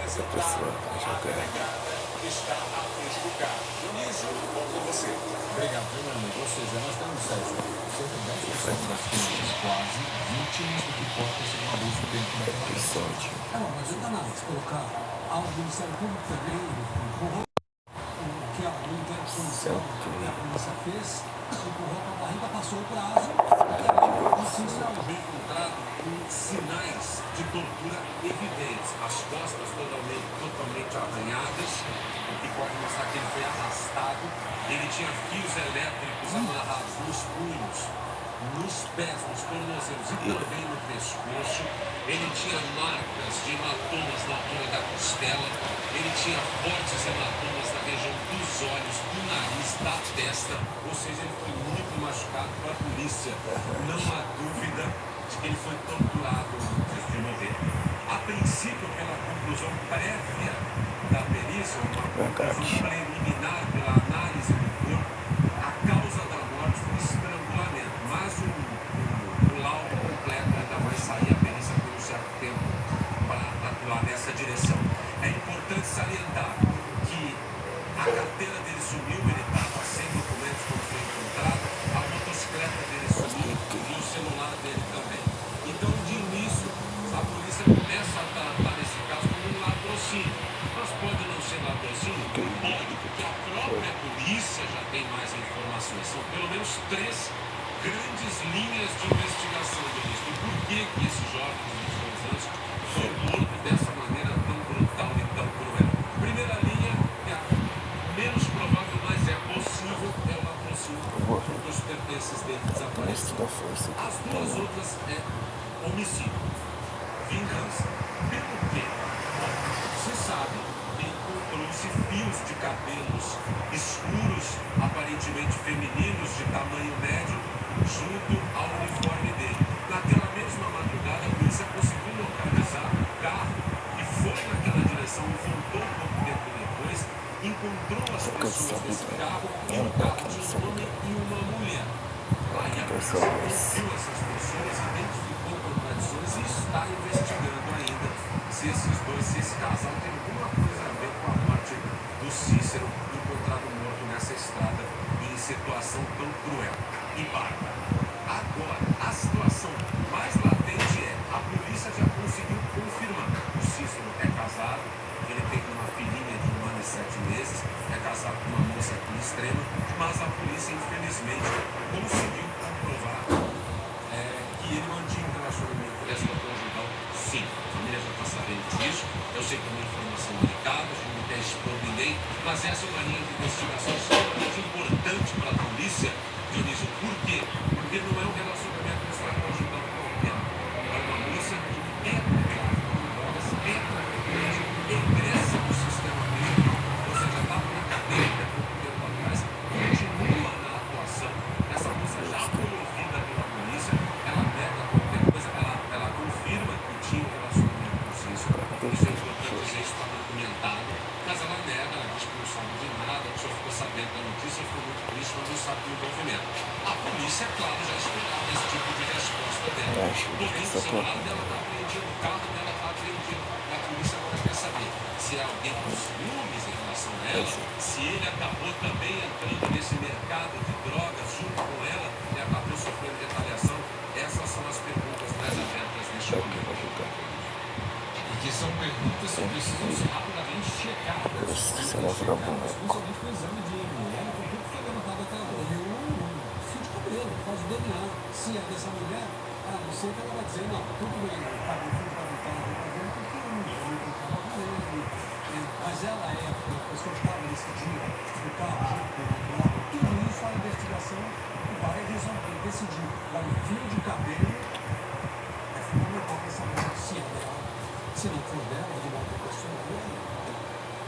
essa pessoa tá jogando. Está a frente do carro. Dionísio, bom com você. Obrigado, meu amigo. Ou seja, nós temos, Sérgio, cerca de 10% das crianças quase vítimas do que pode ser um abuso dentro da família. Episódio. Não adianta nada se colocar ao Ministério Público também, o que a interposição que a polícia fez, empurrou para a barriga, passou o prazo. Foi encontrado com sinais de tortura evidentes. As costas totalmente arranhadas, o que pode mostrar que ele foi arrastado. Ele tinha fios elétricos amarrados nos punhos, nos pés, nos tornozelos e também no pescoço. Ele tinha marcas de hematomas na altura da costela. Ele tinha fortes hematomas na região dos olhos, do nariz, da testa. Ou seja, ele foi muito machucado para a polícia. Não há dúvida de que ele foi torturado antes de morrer. A princípio, pela conclusão prévia da perícia, uma conclusão preliminar pela análise do corpo, a causa da morte foi estrangulamento. Mas o laudo completo ainda vai sair, a perícia por um certo tempo para atuar nessa direção. É importante salientar que a carteira dele sumiu, ele estava sem documentos quando foi encontrado, a motocicleta dele sumiu e o celular dele também. Então, de início, a polícia começa a tratar esse caso como um latrocínio. Mas pode não ser latrocínio? Pode, porque a própria polícia já tem mais informações. São pelo menos 3 grandes linhas de investigação do por que esse jovem de 22 anos foi morto dessa maneira tão brutal e tão cruel. Primeira linha, que é a menos provável, mas é possível, é o latrocínio, porque os pertences dele desapareceram. As duas outras é homicídio, vingança. Pelo quê? Se sabe que encontrou-se fios de cabelos escuros, aparentemente femininos, de tamanho médio, junto ao uniforme dele. Naquela mesma madrugada, a polícia conseguiu localizar o carro e foi naquela direção e voltou um pouco tempo depois, encontrou as pessoas desse carro e o carro de um homem e uma mulher. Aí a polícia ouviu essas pessoas, identificou contradições e está investigando ainda se esse casal tem alguma coisa a ver com a morte do Cícero, encontrado morto nessa estrada em situação tão cruel e bárbara. Agora, a situação mais latente é: a polícia já conseguiu confirmar. O Cícero é casado, ele tem uma filhinha de 1 ano e 7 meses, é casado com uma moça aqui extrema, mas a polícia, infelizmente, conseguiu comprovar que ele mantinha um relacionamento extraconjugal. Sim, a família já está sabendo disso. Eu sei que é uma informação delicada, a gente não quer expor ninguém, mas essa é uma linha de investigação extremamente importante para a polícia, Dionísio. Por quê? Porque não é um relacionamento extraconjugal qualquer. É uma moça que é tráfico de drogas, é traficante, ingressa no sistema prisional, ou seja, estava na cadeia até pouco tempo atrás, continua na atuação. Essa moça já foi ouvida pela polícia, ela nega qualquer coisa, ela confirma que tinha um relacionamento com o Cícero. Isso é importante dizer, isso está documentado, mas ela nega, ela diz que não sabe de nada, que só ficou sabendo da notícia, ficou muito triste, mas não sabe do envolvimento. A polícia, é claro, já esperava esse tipo de resposta dela. Porém, o celular dela está apreendido, o carro dela está apreendido. A polícia agora quer saber se é alguém com ciúmes em relação a ela, se ele acabou também entrando nesse mercado de drogas junto com ela e acabou sofrendo retaliação. Essas são as perguntas mais abertas neste momento. E que são perguntas que precisam ser rapidamente checadas. Principalmente com o exame de DNA, com tudo que foi levantado até agora. E o fio de cabelo, por causa do DNA. Se é dessa mulher, não sei que ela vai dizer, não, tudo bem, o cabelo foi levantado do cabelo, porque não estava com ele. Mas ela é a pessoa que estava nesse dia, do carro, junto com o tudo isso a investigação vai resolver, decidir. Olha, o fio de cabelo é fundamental para saber se é dela. Se não for dela, de uma outra pessoa,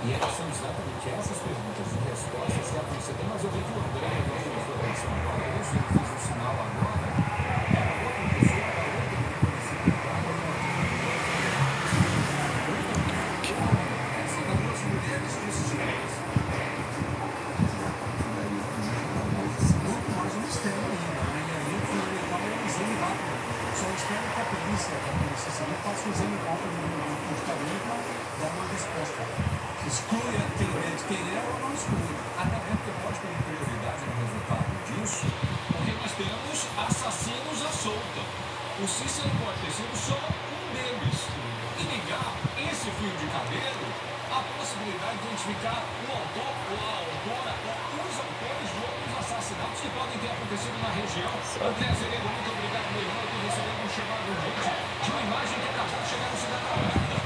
e são exatamente essas perguntas e respostas que a polícia tem. Mas eu vi que o André, que é o de São Paulo, ele fez um sinal agora, era outra pessoa, era outra essa das duas mulheres distintas. Muito mais um mistério ainda, né? E aí o fundamental é o exame rápido. Só espero que a polícia civil faça o exame rápido do cabelo para dar uma resposta. Exclui aquele de quem é ou não exclui. Até porque pode ter prioridade no resultado disso, porque nós temos assassinos à solta. O Cícero pode ter sido só um deles. E ligar esse fio de cabelo a possibilidade de identificar o autor ou a autora ou os autores de outros assassinatos que podem ter acontecido na região. André Azevedo, muito obrigado, meu irmão. Eu estou recebendo um chamado urgente de uma imagem que acabou de chegar no Cidade Alerta.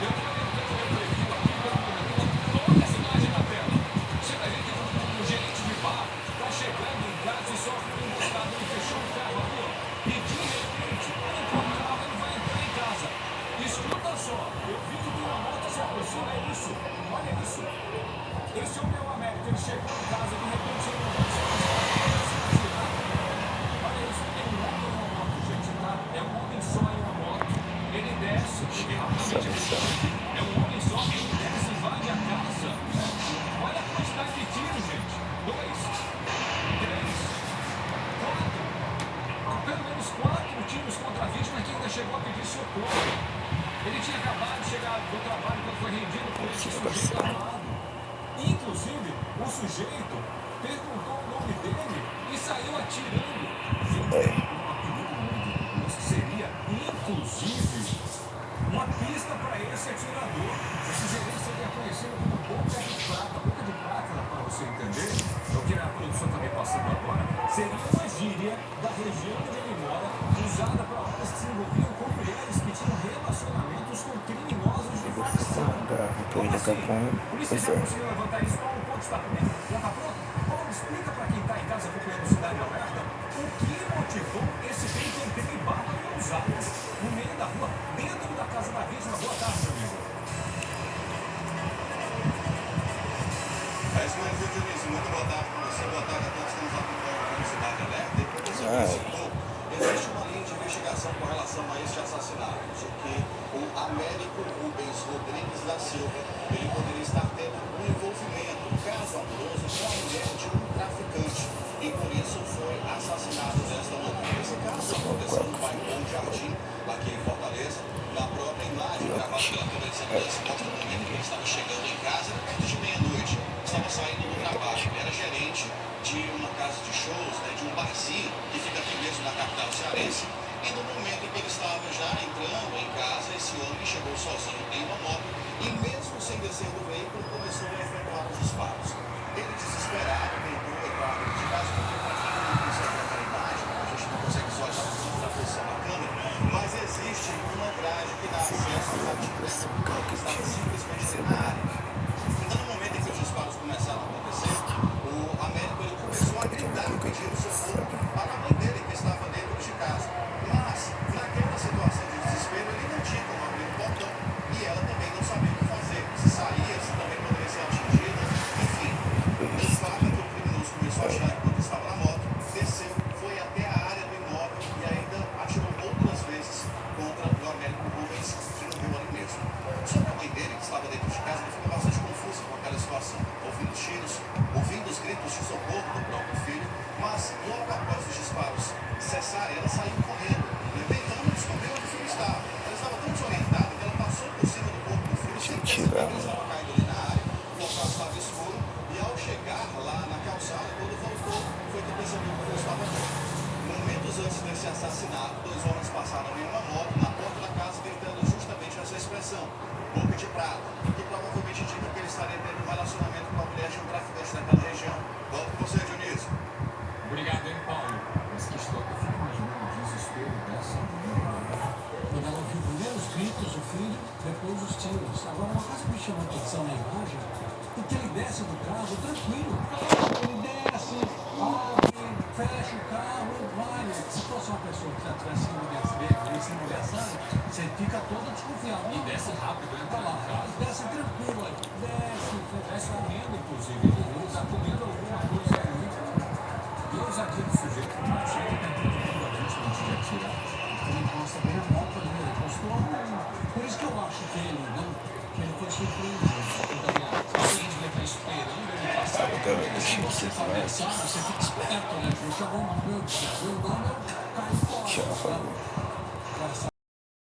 Eu estou orientando o meu perfil aqui, pelo monitor. Coloca essa imagem na tela. Chega a gente, um gerente de bar está chegando em casa e sofre um emboscado. Ele fechou o carro ali, ó. E de repente, ele encontra o carro, ele vai entrar em casa. Escuta só, eu vi que uma moto se aproxima, é isso. Olha isso. Esse é o meu Américo, ele chegou em casa, de repente ele não vai se olha isso, é um homem em uma moto, gente, tá? É um homem só em uma moto. Ele desce, porque rapidamente é um homem só, ele desce e vai à casa. Olha a quantidade de tiros, gente. 2, 3, 4. Pelo menos 4 tiros contra a vítima que ainda chegou a pedir socorro. Ele tinha acabado de chegar do trabalho quando foi rendido por esse sujeito armado. Inclusive, o sujeito perguntou o nome dele e saiu atirando. Um apelido muito seria, inclusive, uma pista para esse atirador. Esse gerente seria conhecido como Boca de Prata. Boca de Prata, para você entender, é o que a produção está me passando agora, seria uma gíria da região onde ele mora, usada para homens que se envolviam com mulheres que tinham relacionamentos com criminosos de facção. Como assim? Por isso que já conseguiu levantar isso para um ponto de estamento? Já está pronto? Paulo, explica para quem está em casa acompanhando Cidade Alerta o que motivou esse crime entre bárbaro e ousado no meio da rua, dentro da casa da vítima. Boa tarde, meu amigo. É isso mesmo, Dionísio. Muito boa tarde para você. Boa tarde a todos que nos acompanham aqui no Cidade Alerta. E como você mencionou, existe uma linha de investigação com relação a este assassinato, de que o Américo Rubens Rodrigues da Silva, ele poderia estar tendo um envolvimento, caso amoroso, com a mulher de um traficante, e por isso foi assassinado desta maneira. Esse caso aconteceu no bairro Bom Jardim, aqui em Fortaleza. Na própria imagem gravada pela câmera de segurança mostra o momento que ele estava chegando em casa, perto de meia-noite, estava saindo do trabalho. Ele era gerente de uma casa de shows, né, de um barzinho que fica aqui mesmo na capital cearense. E no momento em que ele estava já entrando em casa, esse homem chegou sozinho em uma moto e mesmo sem descer do veículo, começou a efetuar os disparos. Ele, desesperado, tentou entrar dentro de casa, porque para quem não consegue ver a imagem, a gente não consegue só olhar para a posição da câmera, mas existe uma grade que dá acesso ao atendimento do carro que estava simplesmente na área. Então, no momento em que os disparos começaram a acontecer, o Américo ele começou a gritar, pedindo socorro para a mãe dele, que estava dentro de casa. Mas, naquela situação de desespero, ele não tinha como abrir o portão e ela também não sabia o que fazer. Se saía, se também poderia ser atingida, enfim. O fato é que o criminoso começou a atirar enquanto estava na moto, desceu, foi até a área do imóvel e ainda atirou outras vezes contra o Américo Rubens, que não viu ali mesmo. Sobre a mãe dele, que estava dentro de casa, ele ficou bastante confuso com aquela situação, ouvindo tiros, ouvindo os gritos de socorro do próprio filho, mas logo após os disparos cessarem, ela saiu correndo, tentando descobrir onde o filho estava. Ela estava tão desorientada que ela passou por cima do corpo do filho, sem perceber que ele estava caído ali na área, o local estava escuro, e ao chegar lá na calçada, quando voltou, foi que percebeu que o filho estava morto. Momentos antes desse assassinato, 2 homens passaram em uma moto na porta da casa, gritando justamente essa expressão, Boca de Prata, que provavelmente indica que ele estaria tendo um relacionamento com a mulher de um traficante daquela região. Volto com você, Dionísio. Obrigado, hein, Paulo. Mas que história, eu fico imaginando o desespero dessa mulher. Quando ela ouviu primeiro os gritos do filho, depois os tiros. Agora, uma coisa que me chamou a atenção na imagem é que ele desce do carro tranquilo. Ele desce, abre, fecha o carro e vai. Se fosse uma pessoa que já tivesse sido ameaçada, você fica todo desconfiado. E desce rápido, né? Tá lá, desce tranquilo aí. Desce comendo, inclusive. Ele está comendo alguma coisa aí. E a ousadia do sujeito, o machete está tentando a vítima antes de atirar. Ele encosta bem a moto ali, ele encostou. Por isso que eu acho que ele foi surpreendido. Alguém devia estar esperando ele passar. Se você está ameaçado, você fica esperto, né? Eu chamo o meu nome, eu caio fora.